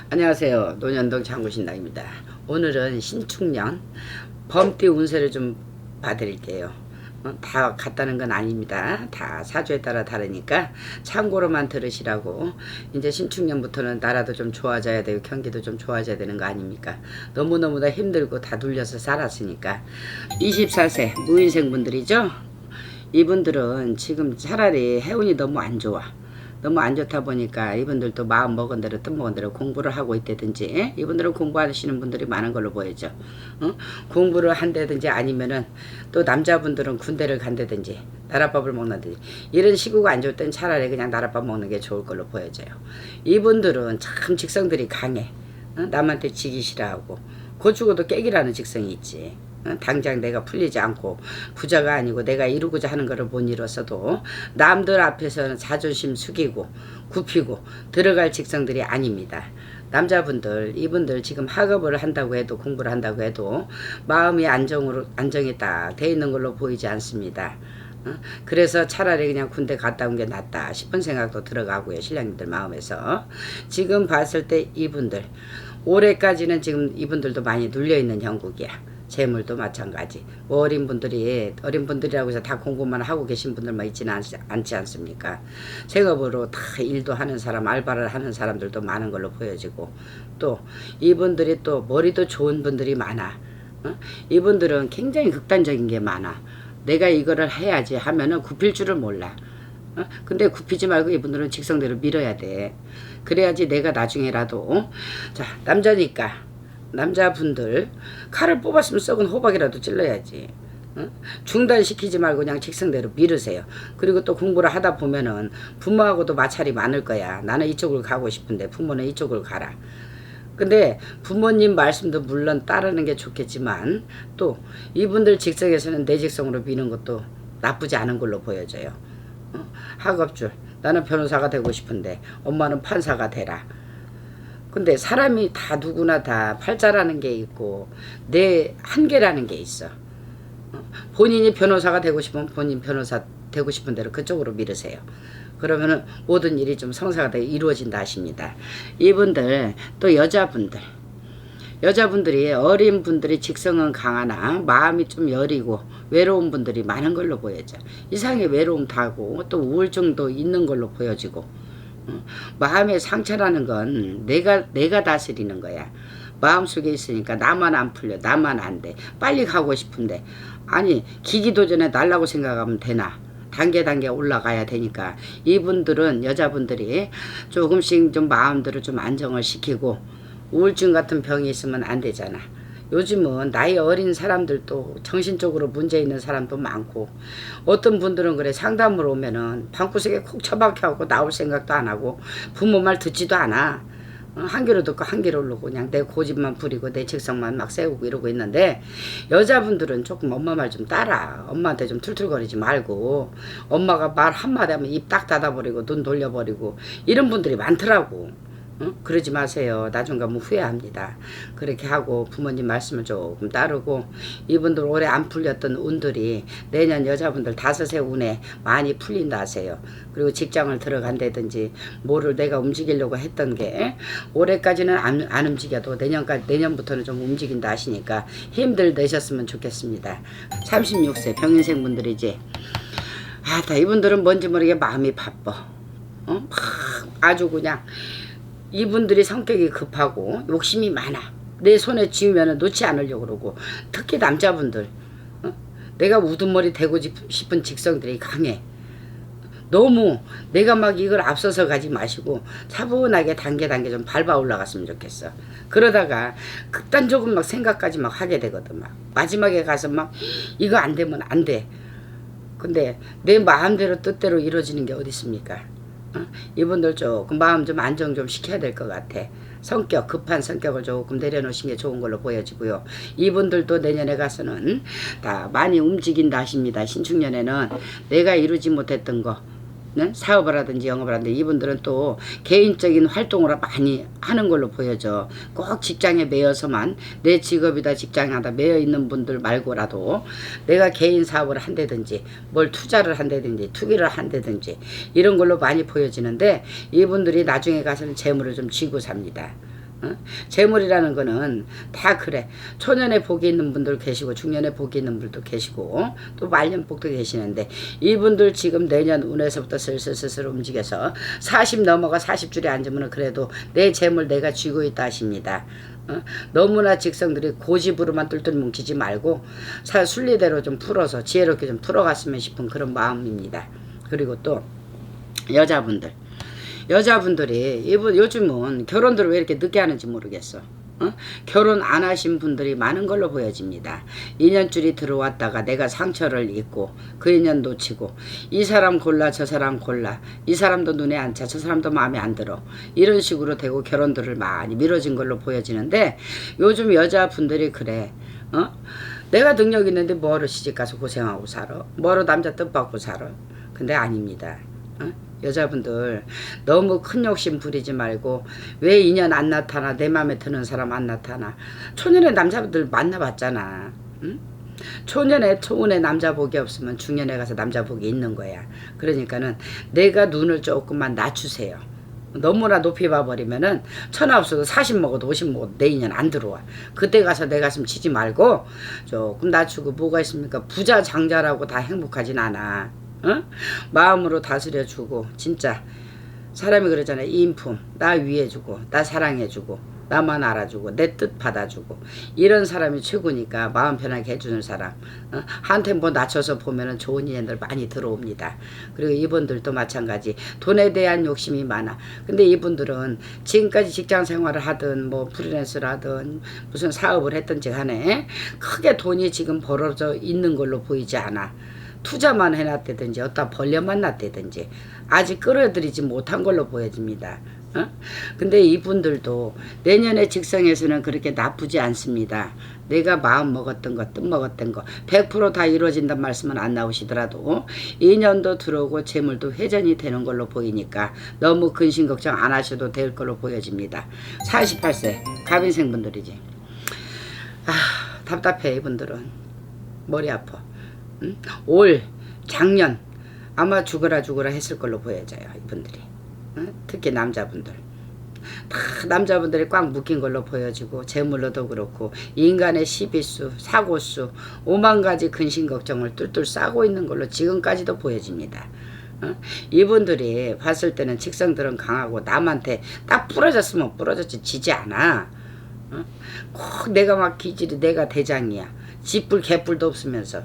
안녕하세요. 논현동 장구신당입니다. 오늘은 신축년 범띠 운세를 좀 봐드릴게요. 다 같다는 건 아닙니다. 다 사주에 따라 다르니까 참고로만 들으시라고. 이제 신축년부터는 나라도 좀 좋아져야 되고 경기도 좀 좋아져야 되는 거 아닙니까? 너무너무 다 힘들고 다 눌려서 살았으니까. 24세 무인생분들이죠. 이분들은 지금 차라리 해운이 너무 안 좋아. 너무 안 좋다 보니까 이분들도 마음 먹은 대로 뜻 먹은 대로 공부를 하고 있다든지, 이분들은 공부하시는 분들이 많은 걸로 보이죠. 공부를 한다든지 아니면은 또 남자분들은 군대를 간다든지 나랏밥을 먹는다든지, 이런 시구가 안 좋을 땐 차라리 그냥 나랏밥 먹는 게 좋을 걸로 보여져요. 이분들은 참 직성들이 강해. 남한테 지기 싫어하고 고추고도 깨기라는 직성이 있지. 당장 내가 풀리지 않고 부자가 아니고 내가 이루고자 하는 것을 못 이뤘어도 남들 앞에서는 자존심 숙이고 굽히고 들어갈 직성들이 아닙니다. 남자분들, 이분들 지금 학업을 한다고 해도 공부를 한다고 해도 마음이 안정이 딱 돼 있는 걸로 보이지 않습니다. 그래서 차라리 그냥 군대 갔다 온 게 낫다 싶은 생각도 들어가고요. 신랑님들 마음에서. 지금 봤을 때 이분들 올해까지는 지금 이분들도 많이 눌려있는 형국이야. 재물도 마찬가지. 어린 분들이라고 해서 다 공부만 하고 계신 분들만 있지는 않지 않습니까? 생업으로 다 일도 하는 사람, 알바를 하는 사람들도 많은 걸로 보여지고, 또 이분들이 또 머리도 좋은 분들이 많아. 이분들은 굉장히 극단적인 게 많아. 내가 이거를 해야지 하면은 굽힐 줄을 몰라. 근데 굽히지 말고 이분들은 직성대로 밀어야 돼. 그래야지 내가 나중에라도 자, 남자분들 칼을 뽑았으면 썩은 호박이라도 찔러야지. 중단시키지 말고 그냥 직성대로 밀으세요. 그리고 또 공부를 하다 보면은 부모하고도 마찰이 많을 거야. 나는 이쪽을 가고 싶은데 부모는 이쪽을 가라. 근데 부모님 말씀도 물론 따르는 게 좋겠지만 또 이분들 직성에서는 내 직성으로 미는 것도 나쁘지 않은 걸로 보여져요. 학업줄, 나는 변호사가 되고 싶은데 엄마는 판사가 되라. 근데 사람이 다 누구나 다 팔자라는 게 있고 내 한계라는 게 있어. 본인이 변호사가 되고 싶으면 본인 변호사 되고 싶은 대로 그쪽으로 밀으세요. 그러면은 모든 일이 좀 성사가 이루어진다 하십니다. 이분들 또 여자분들이 어린 분들이 직성은 강하나 마음이 좀 여리고 외로운 분들이 많은 걸로 보여져. 이상의 외로움 타고 또 우울증도 있는 걸로 보여지고, 마음의 상처라는 건 내가 다스리는 거야. 마음속에 있으니까 나만 안 풀려, 나만 안 돼. 빨리 가고 싶은데 아니 기기도 전에 날라고 생각하면 되나? 단계 올라가야 되니까 이분들은 여자분들이 조금씩 좀 마음대로 좀 안정을 시키고, 우울증 같은 병이 있으면 안 되잖아. 요즘은 나이 어린 사람들도 정신적으로 문제 있는 사람도 많고, 어떤 분들은 그래 상담으로 오면은 방구석에 콕 처박혀갖고 나올 생각도 안 하고 부모 말 듣지도 않아. 한 귀로 듣고 한 귀로 울고 그냥 내 고집만 부리고 내 직성만 막 세우고 이러고 있는데, 여자분들은 조금 엄마 말 좀 따라. 엄마한테 좀 툴툴거리지 말고, 엄마가 말 한마디 하면 입 딱 닫아버리고 눈 돌려버리고 이런 분들이 많더라고. 그러지 마세요. 나중 가면 후회합니다. 그렇게 하고 부모님 말씀을 조금 따르고, 이분들 올해 안 풀렸던 운들이 내년 여자분들 5세 운에 많이 풀린다 하세요. 그리고 직장을 들어간다든지 뭐를 내가 움직이려고 했던 게 올해까지는 안 움직여도 내년부터는 좀 움직인다 하시니까 힘들 내셨으면 좋겠습니다. 36세 병인생 분들이지. 다 이분들은 뭔지 모르게 마음이 바빠. 막 아주 그냥 이분들이 성격이 급하고 욕심이 많아. 내 손에 쥐우면 놓지 않으려고 그러고, 특히 남자분들 내가 우두머리 되고 싶은 직성들이 강해. 너무 내가 막 이걸 앞서서 가지 마시고 차분하게 단계 좀 밟아 올라갔으면 좋겠어. 그러다가 극단적으로 막 생각까지 막 하게 되거든. 막 마지막에 가서 막 이거 안 되면 안 돼. 근데 내 마음대로 뜻대로 이루어지는 게 어디 있습니까? 이분들 조금 마음 좀 안정 좀 시켜야 될 것 같아. 급한 성격을 조금 내려놓으신 게 좋은 걸로 보여지고요. 이분들도 내년에 가서는 다 많이 움직인다 하십니다. 신축년에는 내가 이루지 못했던 거, 사업을 하든지 영업을 하든지, 이분들은 또 개인적인 활동을 많이 하는 걸로 보여져. 꼭 직장에 매여서만 내 직업이다 직장하다 매여 있는 분들 말고라도 내가 개인 사업을 한다든지 뭘 투자를 한다든지 투기를 한다든지 이런 걸로 많이 보여지는데, 이분들이 나중에 가서는 재물을 좀 쥐고 삽니다. 재물이라는 거는 다 그래. 초년에 복이 있는 분들 계시고 중년에 복이 있는 분들도 계시고 또 말년복도 계시는데 이분들 지금 내년 운에서부터 슬슬 움직여서 40 넘어가 40줄에 앉으면 그래도 내 재물 내가 쥐고 있다 하십니다. 너무나 직성들이 고집으로만 뚫뚫 뭉치지 말고 순리대로 좀 풀어서 지혜롭게 좀 풀어갔으면 싶은 그런 마음입니다. 그리고 또 여자분들이 요즘은 결혼들을 왜 이렇게 늦게 하는지 모르겠어. 결혼 안 하신 분들이 많은 걸로 보여집니다. 인연줄이 들어왔다가 내가 상처를 입고 그 인연 놓치고 이 사람 골라 저 사람 골라 이 사람도 눈에 안 차 저 사람도 마음에 안 들어 이런 식으로 되고 결혼들을 많이 미뤄진 걸로 보여지는데 요즘 여자분들이 그래. 내가 능력 있는데 뭐하러 시집가서 고생하고 살아? 뭐하러 남자 뜻받고 살아? 근데 아닙니다. 여자분들 너무 큰 욕심 부리지 말고 왜 인연 안 나타나 내 맘에 드는 사람 안 나타나 초년에 남자분들 만나봤잖아. 응? 초년에 초운에 남자복이 없으면 중년에 가서 남자복이 있는 거야. 그러니까는 내가 눈을 조금만 낮추세요. 너무나 높이 봐버리면은 천하 없어도 40 먹어도 50 먹어도 내 인연 안 들어와. 그때 가서 내 가슴 치지 말고 조금 낮추고 뭐가 있습니까? 부자 장자라고 다 행복하진 않아. 마음으로 다스려주고 진짜 사람이 그러잖아요. 인품 나 위해주고 나 사랑해주고 나만 알아주고 내 뜻 받아주고 이런 사람이 최고니까 마음 편하게 해주는 사람. 한 템포 낮춰서 보면은 좋은 인연들 많이 들어옵니다. 그리고 이분들도 마찬가지 돈에 대한 욕심이 많아. 근데 이분들은 지금까지 직장 생활을 하든 뭐 프리랜서를 하든 무슨 사업을 했든지 간에 크게 돈이 지금 벌어져 있는 걸로 보이지 않아. 투자만 해놨다든지 어디다 벌려만 놨다든지 아직 끌어들이지 못한 걸로 보여집니다. 근데 이분들도 내년의 직성에서는 그렇게 나쁘지 않습니다. 내가 마음 먹었던 거, 뜻 먹었던 거 100% 다 이루어진단 말씀은 안 나오시더라도 인연도 들어오고 재물도 회전이 되는 걸로 보이니까 너무 근심 걱정 안 하셔도 될 걸로 보여집니다. 48세 갑인생분들이지. 답답해. 이분들은 머리 아파. 올 작년 아마 죽어라 했을 걸로 보여져요. 이분들이. 특히 남자분들 다 남자분들이 꽉 묶인 걸로 보여지고 재물로도 그렇고 인간의 시비수 사고수 5만 가지 근심 걱정을 뚫뚫 싸고 있는 걸로 지금까지도 보여집니다. 이분들이 봤을 때는 직성들은 강하고 남한테 딱 부러졌으면 부러졌지 지지 않아. 꼭 내가 막 기질이 내가 대장이야. 집불 개뿔도 없으면서.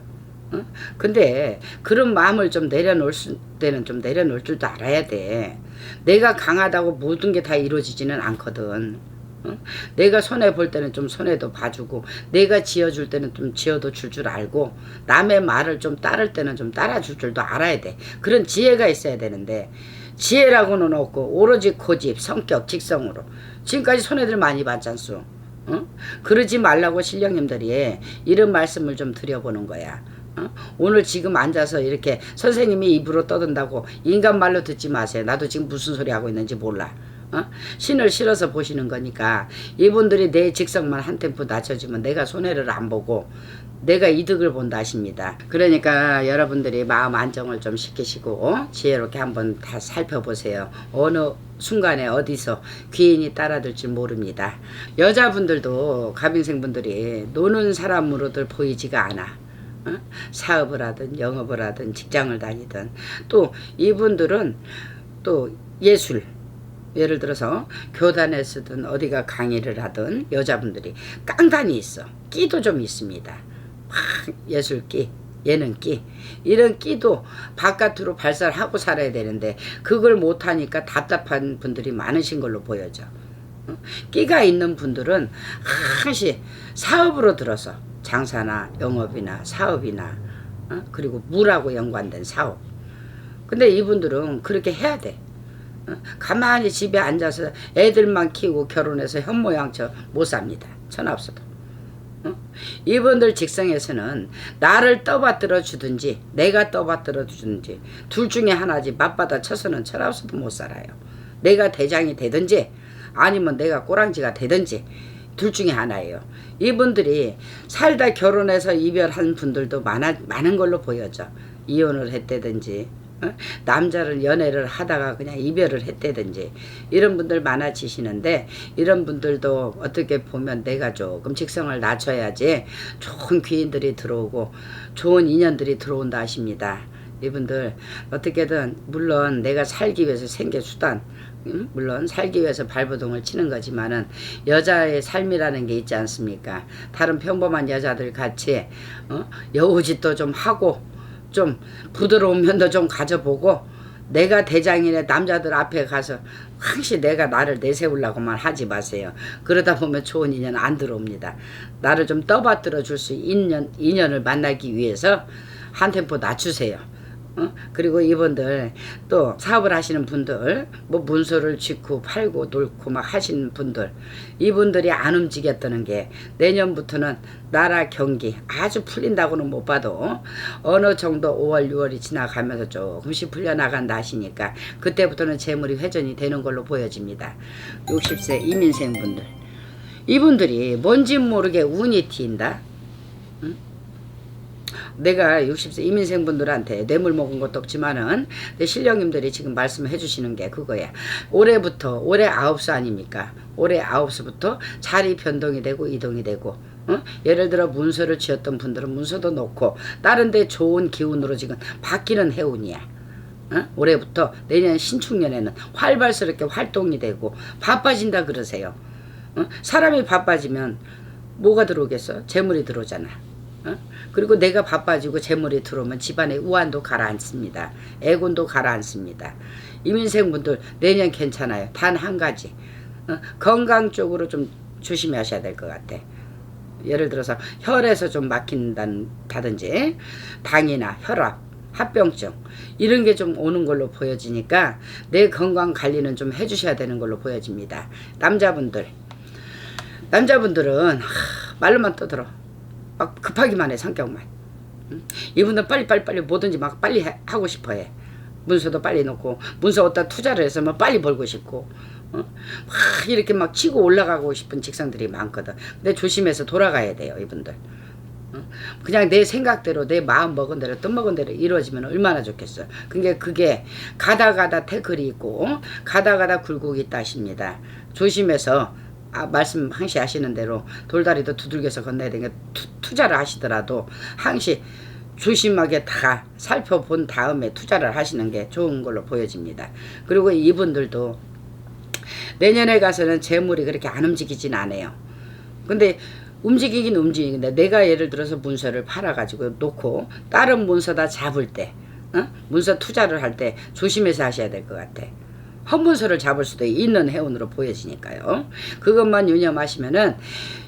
근데 그런 마음을 좀 내려놓을 때는 좀 내려놓을 줄도 알아야 돼. 내가 강하다고 모든 게 다 이루어지지는 않거든. 내가 손해 볼 때는 좀 손해도 봐주고 내가 지어줄 때는 좀 지어도 줄 줄 알고 남의 말을 좀 따를 때는 좀 따라줄 줄도 알아야 돼. 그런 지혜가 있어야 되는데 지혜라고는 없고 오로지 고집, 성격, 직성으로 지금까지 손해들 많이 봤잖소. 그러지 말라고 신령님들이 이런 말씀을 좀 드려보는 거야. 오늘 지금 앉아서 이렇게 선생님이 입으로 떠든다고 인간 말로 듣지 마세요. 나도 지금 무슨 소리 하고 있는지 몰라. 신을 실어서 보시는 거니까 이분들이 내 직성만 한 템포 낮춰지면 내가 손해를 안 보고 내가 이득을 본다 하십니다. 그러니까 여러분들이 마음 안정을 좀 시키시고 지혜롭게 한번 다 살펴보세요. 어느 순간에 어디서 귀인이 따라들지 모릅니다. 여자분들도 갑인생분들이 노는 사람으로들 보이지가 않아. 사업을 하든 영업을 하든 직장을 다니든 또 이분들은 또 예술 예를 들어서 교단에 쓰든 어디가 강의를 하든 여자분들이 깡단이 있어. 끼도 좀 있습니다. 예술끼 예능끼 이런 끼도 바깥으로 발산하고 살아야 되는데 그걸 못하니까 답답한 분들이 많으신 걸로 보여져. 끼가 있는 분들은 항시 사업으로 들어서 장사나 영업이나 사업이나 그리고 물하고 연관된 사업. 근데 이분들은 그렇게 해야 돼. 가만히 집에 앉아서 애들만 키우고 결혼해서 현모양처 못 삽니다. 천하 없어도. 이분들 직성에서는 나를 떠받들어 주든지 내가 떠받들어 주든지 둘 중에 하나지 맞받아 쳐서는 천하 없어도 못 살아요. 내가 대장이 되든지 아니면 내가 꼬랑지가 되든지 둘 중에 하나예요. 이분들이 살다 결혼해서 이별한 분들도 많은 걸로 보여져. 이혼을 했다든지 남자를 연애를 하다가 그냥 이별을 했다든지 이런 분들 많아지시는데, 이런 분들도 어떻게 보면 내가 조금 직성을 낮춰야지 좋은 귀인들이 들어오고 좋은 인연들이 들어온다 하십니다. 이분들 어떻게든, 물론 내가 살기 위해서 생계 수단, 물론 살기 위해서 발버둥을 치는 거지만은 여자의 삶이라는 게 있지 않습니까? 다른 평범한 여자들 같이 여우짓도 좀 하고 좀 부드러운 면도 좀 가져보고, 내가 대장이네 남자들 앞에 가서 항시 내가 나를 내세우려고만 하지 마세요. 그러다 보면 좋은 인연 안 들어옵니다. 나를 좀 떠받들어 줄 수 있는 인연을 만나기 위해서 한 템포 낮추세요. 그리고 이분들 또 사업을 하시는 분들, 뭐 문서를 짓고 팔고 놀고 막 하시는 분들, 이분들이 안 움직였다는 게 내년부터는 나라 경기 아주 풀린다고는 못 봐도 어느 정도 5월 6월이 지나가면서 조금씩 풀려나간다 하시니까 그때부터는 재물이 회전이 되는 걸로 보여집니다. 60세 이민생 분들, 이분들이 뭔지 모르게 운이 튄다. 내가 60세 이민생분들한테 뇌물 먹은 것도 없지만은 내 신령님들이 지금 말씀해 주시는 게 그거야. 올해부터, 올해 9수 아닙니까? 올해 9수부터 자리 변동이 되고 이동이 되고, 예를 들어 문서를 지었던 분들은 문서도 놓고 다른 데 좋은 기운으로 지금 바뀌는 해운이야. 올해부터 내년 신축년에는 활발스럽게 활동이 되고 바빠진다 그러세요. 사람이 바빠지면 뭐가 들어오겠어? 재물이 들어오잖아. 그리고 내가 바빠지고 재물이 들어오면 집안의 우환도 가라앉습니다. 애군도 가라앉습니다. 이민생분들 내년 괜찮아요. 단 한 가지, 건강 쪽으로 좀 조심하셔야 될 것 같아. 예를 들어서 혈에서 좀 막힌다든지 당이나 혈압, 합병증 이런 게 좀 오는 걸로 보여지니까 내 건강 관리는 좀 해주셔야 되는 걸로 보여집니다. 남자분들은 말로만 떠들어. 막 급하기만 해, 성격만. 이분들 빨리 뭐든지 막 빨리 하고 싶어 해. 문서도 빨리 놓고, 문서 어디다 투자를 해서 막 빨리 벌고 싶고, 막 이렇게 막 치고 올라가고 싶은 직성들이 많거든. 근데 조심해서 돌아가야 돼요, 이분들. 그냥 내 생각대로, 내 마음 먹은 대로, 뜻 먹은 대로 이루어지면 얼마나 좋겠어. 그게 가다 태클이 있고, 가다 굴곡이 있다 하십니다. 조심해서, 말씀 항시 하시는 대로 돌다리도 두들겨서 건너야 되니까 투자를 하시더라도 항시 조심하게 다 살펴본 다음에 투자를 하시는 게 좋은 걸로 보여집니다. 그리고 이분들도 내년에 가서는 재물이 그렇게 안 움직이진 않아요. 근데 움직이긴 움직이는데, 내가 예를 들어서 문서를 팔아가지고 놓고 다른 문서다 잡을 때, 문서 투자를 할 때 조심해서 하셔야 될 것 같아. 헛문서를 잡을 수도 있는 해운으로 보여지니까요. 그것만 유념하시면은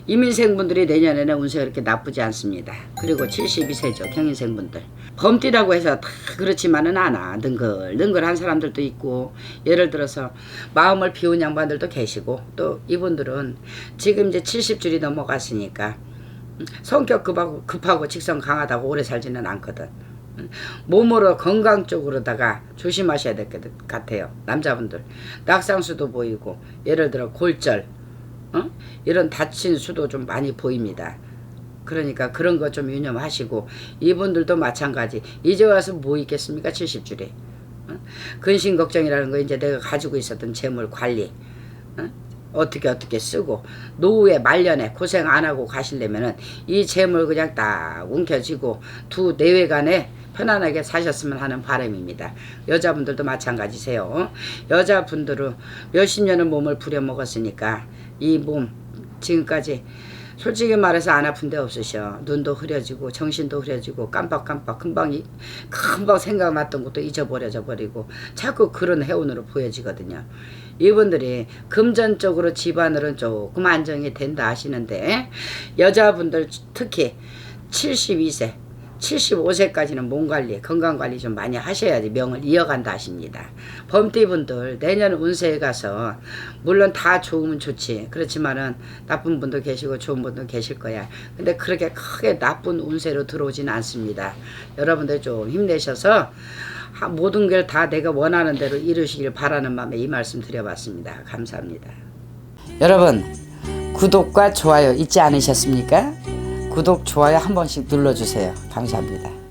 이민생분들이 내년에는 운세가 그렇게 나쁘지 않습니다. 그리고 72세죠, 경인생분들. 범띠라고 해서 다 그렇지만은 않아. 능글능글한 사람들도 있고, 예를 들어서 마음을 비운 양반들도 계시고, 또 이분들은 지금 이제 70줄이 넘어갔으니까 성격 급하고 직성 강하다고 오래 살지는 않거든. 몸으로 건강 쪽으로다가 조심하셔야 될 것 같아요. 남자분들 낙상수도 보이고, 예를 들어 골절, 이런 다친 수도 좀 많이 보입니다. 그러니까 그런 거 좀 유념하시고, 이분들도 마찬가지. 이제 와서 뭐 있겠습니까? 70줄이 근심 걱정이라는 거, 이제 내가 가지고 있었던 재물 관리, 어떻게 쓰고 노후에 말년에 고생 안 하고 가시려면은 이 재물 그냥 딱 움켜쥐고 두 내외간에 편안하게 사셨으면 하는 바람입니다. 여자분들도 마찬가지세요. 여자분들은 몇십 년을 몸을 부려먹었으니까 이 몸 지금까지 솔직히 말해서 안 아픈 데 없으셔. 눈도 흐려지고 정신도 흐려지고 깜빡깜빡 금방 생각났던 것도 잊어버려져 버리고 자꾸 그런 해운으로 보여지거든요. 이분들이 금전적으로 집안으로는 조금 안정이 된다 하시는데, 여자분들 특히 72세 75세까지는 몸관리, 건강관리 좀 많이 하셔야지 명을 이어간다 하십니다. 범띠분들 내년 운세에 가서 물론 다 좋으면 좋지. 그렇지만은 나쁜 분도 계시고 좋은 분도 계실 거야. 근데 그렇게 크게 나쁜 운세로 들어오지는 않습니다. 여러분들 좀 힘내셔서 모든 걸 다 내가 원하는 대로 이루시길 바라는 마음에 이 말씀 드려봤습니다. 감사합니다. 여러분, 구독과 좋아요 잊지 않으셨습니까? 구독, 좋아요 한 번씩 눌러주세요. 감사합니다.